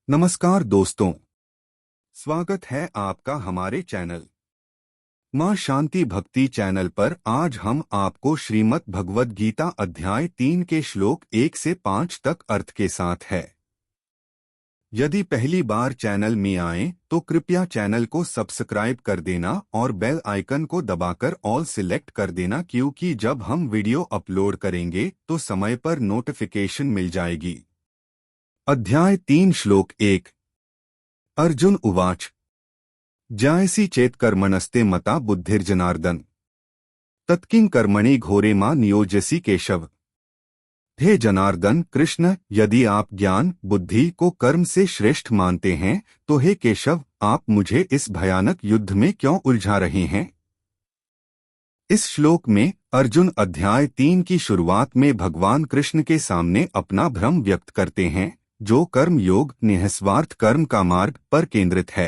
नमस्कार दोस्तों, स्वागत है आपका हमारे चैनल मां शांति भक्ति चैनल पर। आज हम आपको श्रीमद् भगवद गीता अध्याय 3 के श्लोक 1 से 5 तक अर्थ के साथ है। यदि पहली बार चैनल में आए तो कृपया चैनल को सब्सक्राइब कर देना और बेल आइकन को दबाकर ऑल सिलेक्ट कर देना, क्योंकि जब हम वीडियो अपलोड करेंगे तो समय पर नोटिफिकेशन मिल जाएगी। अध्याय 3 श्लोक 1। अर्जुन उवाच ज्यायसि चेत कर्मणस्ते मता बुद्धिर्जनार्दन तत्किं कर्मणि घोरे मां नियोजसी केशव। हे जनार्दन कृष्ण, यदि आप ज्ञान बुद्धि को कर्म से श्रेष्ठ मानते हैं तो हे केशव, आप मुझे इस भयानक युद्ध में क्यों उलझा रहे हैं। इस श्लोक में अर्जुन अध्याय 3 की शुरुआत में भगवान कृष्ण के सामने अपना भ्रम व्यक्त करते हैं, जो कर्म योग निःस्वार्थ कर्म का मार्ग पर केंद्रित है।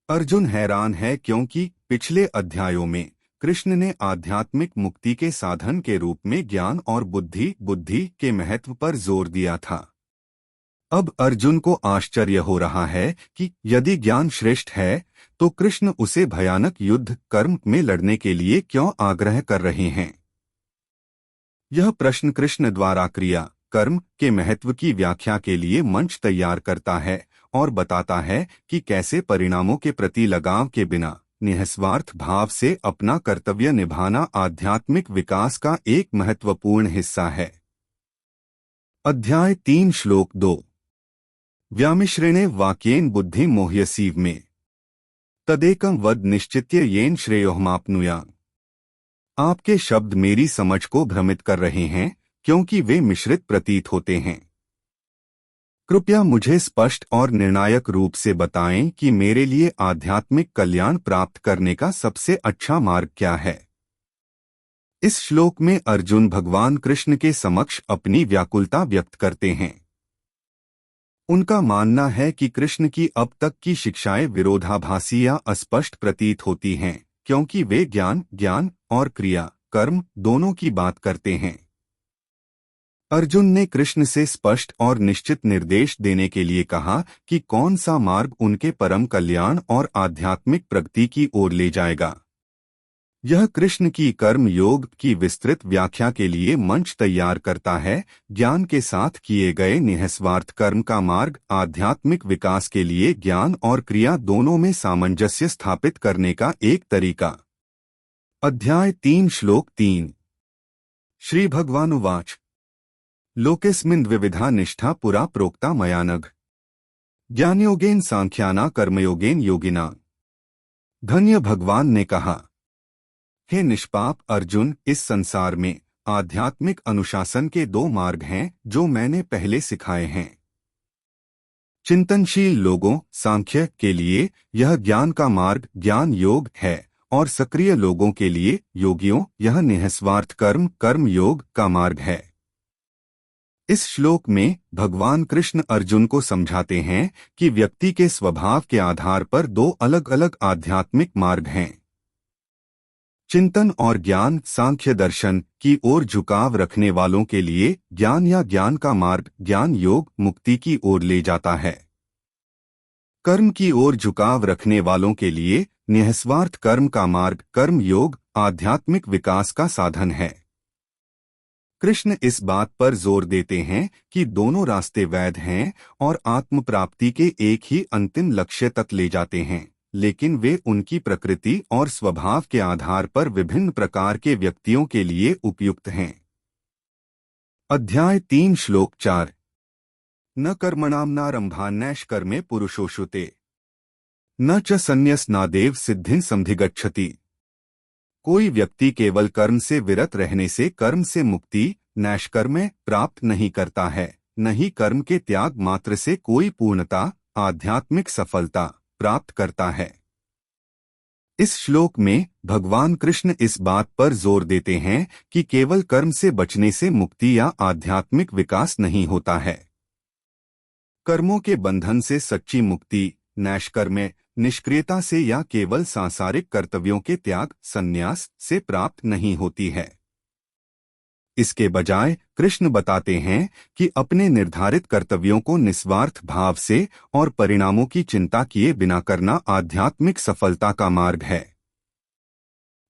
अर्जुन हैरान है क्योंकि पिछले अध्यायों में कृष्ण ने आध्यात्मिक मुक्ति के साधन के रूप में ज्ञान और बुद्धि के महत्व पर जोर दिया था। अब अर्जुन को आश्चर्य हो रहा है कि यदि ज्ञान श्रेष्ठ है तो कृष्ण उसे भयानक युद्ध कर्म में लड़ने के लिए क्यों आग्रह कर रहे हैं। यह प्रश्न कृष्ण द्वारा क्रिया कर्म के महत्व की व्याख्या के लिए मंच तैयार करता है और बताता है कि कैसे परिणामों के प्रति लगाव के बिना निःस्वार्थ भाव से अपना कर्तव्य निभाना आध्यात्मिक विकास का एक महत्वपूर्ण हिस्सा है। अध्याय 3 श्लोक 2। व्यामिश्रेणे वाक्येन बुद्धि मोह्यसीव में तदेकं वद निश्चित्य येन श्रेयोहमाप्नुयात्। आपके शब्द मेरी समझ को भ्रमित कर रहे हैं क्योंकि वे मिश्रित प्रतीत होते हैं। कृपया मुझे स्पष्ट और निर्णायक रूप से बताएं कि मेरे लिए आध्यात्मिक कल्याण प्राप्त करने का सबसे अच्छा मार्ग क्या है। इस श्लोक में अर्जुन भगवान कृष्ण के समक्ष अपनी व्याकुलता व्यक्त करते हैं। उनका मानना है कि कृष्ण की अब तक की शिक्षाएं विरोधाभासी या अस्पष्ट प्रतीत होती हैं, क्योंकि वे ज्ञान और क्रिया कर्म दोनों की बात करते हैं। अर्जुन ने कृष्ण से स्पष्ट और निश्चित निर्देश देने के लिए कहा कि कौन सा मार्ग उनके परम कल्याण और आध्यात्मिक प्रगति की ओर ले जाएगा। यह कृष्ण की कर्म योग की विस्तृत व्याख्या के लिए मंच तैयार करता है। ज्ञान के साथ किए गए निःस्वार्थ कर्म का मार्ग आध्यात्मिक विकास के लिए ज्ञान और क्रिया दोनों में सामंजस्य स्थापित करने का एक तरीका। अध्याय 3 श्लोक 3। श्री भगवानुवाच लोकेस्मिन् द्विविधा निष्ठा पुरा प्रोक्ता मया नघ ज्ञानयोगेन सांख्याना कर्मयोगेन योगिना। धन्य भगवान ने कहा, हे निष्पाप अर्जुन, इस संसार में आध्यात्मिक अनुशासन के 2 मार्ग हैं जो मैंने पहले सिखाए हैं। चिंतनशील लोगों सांख्य के लिए यह ज्ञान का मार्ग ज्ञान योग है और सक्रिय लोगों के लिए योगियों यह निःस्वार्थ कर्म योग का मार्ग है। इस श्लोक में भगवान कृष्ण अर्जुन को समझाते हैं कि व्यक्ति के स्वभाव के आधार पर 2 अलग अलग आध्यात्मिक मार्ग हैं। चिंतन और ज्ञान सांख्य दर्शन की ओर झुकाव रखने वालों के लिए ज्ञान या ज्ञान का मार्ग ज्ञान योग मुक्ति की ओर ले जाता है। कर्म की ओर झुकाव रखने वालों के लिए निःस्वार्थ कर्म का मार्ग कर्म योग आध्यात्मिक विकास का साधन है। कृष्ण इस बात पर जोर देते हैं कि दोनों रास्ते वैध हैं और आत्म प्राप्ति के एक ही अंतिम लक्ष्य तक ले जाते हैं, लेकिन वे उनकी प्रकृति और स्वभाव के आधार पर विभिन्न प्रकार के व्यक्तियों के लिए उपयुक्त हैं। अध्याय 3 श्लोक 4। न कर्मणामनारंभान्नैष्कर्मे पुरुषोषुते न च संन्यसनादेव सिद्धिं समधिगच्छति। कोई व्यक्ति केवल कर्म से विरत रहने से कर्म से मुक्ति नैष्कर्म प्राप्त नहीं करता है, न ही कर्म के त्याग मात्र से कोई पूर्णता आध्यात्मिक सफलता प्राप्त करता है। इस श्लोक में भगवान कृष्ण इस बात पर जोर देते हैं कि केवल कर्म से बचने से मुक्ति या आध्यात्मिक विकास नहीं होता है। कर्मों के बंधन से सच्ची मुक्ति नैष्कर्म निष्क्रियता से या केवल सांसारिक कर्तव्यों के त्याग संन्यास से प्राप्त नहीं होती है। इसके बजाय कृष्ण बताते हैं कि अपने निर्धारित कर्तव्यों को निस्वार्थ भाव से और परिणामों की चिंता किए बिना करना आध्यात्मिक सफलता का मार्ग है।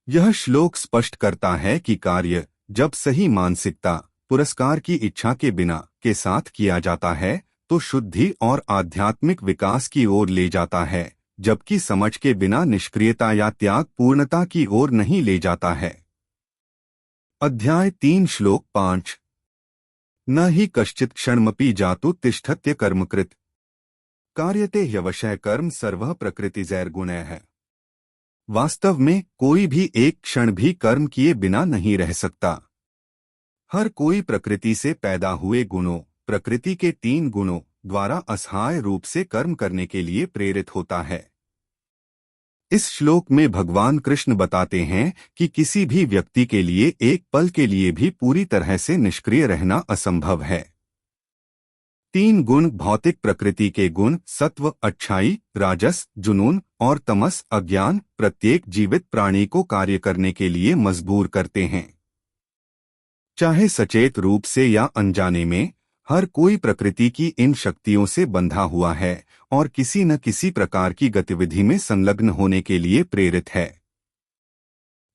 यह श्लोक स्पष्ट करता है कि कार्य जब सही मानसिकता, पुरस्कार की इच्छा के बिना के साथ किया जाता है तो शुद्धि और आध्यात्मिक विकास की ओर ले जाता है, जबकि समझ के बिना निष्क्रियता या त्याग पूर्णता की ओर नहीं ले जाता है। अध्याय 3 श्लोक 5 न ही कश्चित् क्षणमपि जातु तिष्ठत्य कर्मकृत् कार्यते ह्यवशः कर्म सर्वः प्रकृतिजैर्गुणैः। वास्तव में कोई भी एक क्षण भी कर्म किए बिना नहीं रह सकता। हर कोई प्रकृति से पैदा हुए गुणों, प्रकृति के 3 गुणों द्वारा असहाय रूप से कर्म करने के लिए प्रेरित होता है। इस श्लोक में भगवान कृष्ण बताते हैं कि किसी भी व्यक्ति के लिए एक पल के लिए भी पूरी तरह से निष्क्रिय रहना असंभव है। 3 गुण भौतिक प्रकृति के गुण सत्व, अच्छाई, राजस, जुनून और तमस, अज्ञान, प्रत्येक जीवित प्राणी को कार्य करने के लिए मजबूर करते हैं। चाहे सचेत रूप से या अनजाने में, हर कोई प्रकृति की इन शक्तियों से बंधा हुआ है और किसी न किसी प्रकार की गतिविधि में संलग्न होने के लिए प्रेरित है।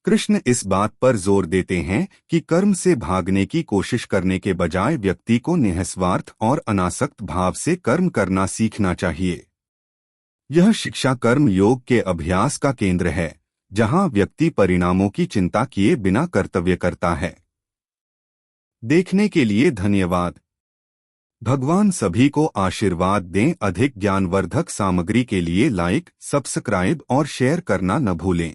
कृष्ण इस बात पर जोर देते हैं कि कर्म से भागने की कोशिश करने के बजाय व्यक्ति को निःस्वार्थ और अनासक्त भाव से कर्म करना सीखना चाहिए। यह शिक्षा कर्म योग के अभ्यास का केंद्र है, जहां व्यक्ति परिणामों की चिंता किए बिना कर्तव्य करता है। देखने के लिए धन्यवाद। भगवान सभी को आशीर्वाद दें। अधिक ज्ञानवर्धक सामग्री के लिए लाइक, सब्सक्राइब और शेयर करना न भूलें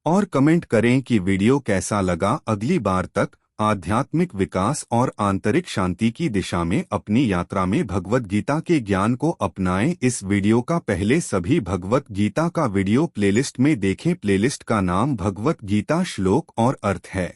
और कमेंट करें कि वीडियो कैसा लगा। अगली बार तक आध्यात्मिक विकास और आंतरिक शांति की दिशा में अपनी यात्रा में भगवत गीता के ज्ञान को अपनाएं। इस वीडियो का पहले सभी भगवत गीता का वीडियो प्लेलिस्ट में देखें। प्लेलिस्ट का नाम भगवत गीता श्लोक और अर्थ है।